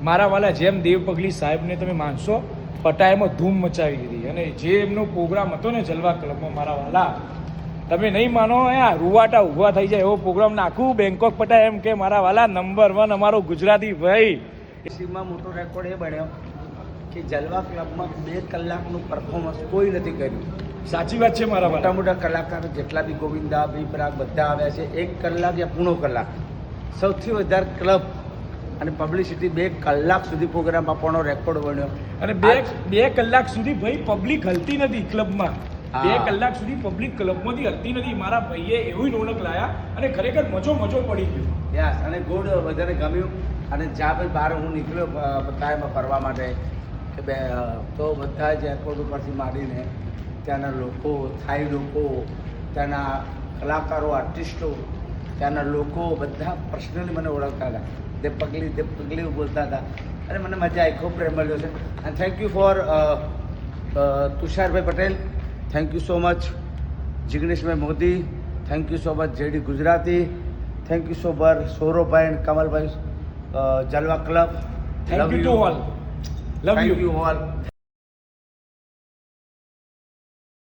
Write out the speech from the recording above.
મારા વાલા જેમ દેવ પગલી સાહેબને તમે માનશો, પટાયામાં ધૂમ મચાવી દીધી. અને જે એમનો પ્રોગ્રામ હતો ને જલવા ક્લબમાં, મારા વાલા તમે નહીં માનો, રૂવાટા ઊભા થઈ જાય એવો પ્રોગ્રામ નાખું બેંકોક પટાય એમ કે મારા વાલા નંબર 1 અમારો ગુજરાતી ભાઈ. એસીમાં મોટો રેકોર્ડ એ બન્યો કે જલવા ક્લબમાં 2 કલાકનું પરફોર્મન્સ કોઈ નથી કર્યું. સાચી વાત છે મારા મોટા મોટા કલાકાર જેટલા બી ગોવિંદા વિપરાગ બધા આવ્યા છે, 1 કલાક યા પૂણો કલાક. સૌથી વધારે ક્લબ અને પબ્લિસિટી 2 કલાક સુધી પ્રોગ્રામ આપવાનો રેકોર્ડ બન્યો. અને બે કલાક સુધી ભાઈ પબ્લિક હલતી નથી ક્લબમાં. 2 કલાક સુધી પબ્લિક ક્લબમાંથી હલતી નથી. મારા ભાઈએ એવી રોનક લાયા અને ખરેખર મજો પડી ગયો. યસ, અને ગુડ બધાને ગમ્યું. અને જ્યાં ભાઈ બહાર હું નીકળ્યો પટાયામાં ફરવા માટે કે તો બધા જ એરપોર્ટ ઉપરથી માંડીને ત્યાંના લોકો, થાઈ લોકો, ત્યાંના કલાકારો, આર્ટિસ્ટો, ત્યાંના લોકો બધા પર્સનલી મને ઓળખતા હતા. તે પગલી બોલતા હતા અને મને મજા આવી, ખૂબ પ્રેમ મળ્યો છે. એન્ડ થેન્ક યુ ફોર તુષારભાઈ Patel, thank you so much જિગ્નેશભાઈ Modi, thank you so much JD Gujarati, thank you so much સૌરભભાઈ એન્ડ કમલભાઈ, Jalwa club. Thank you to all. Love you all.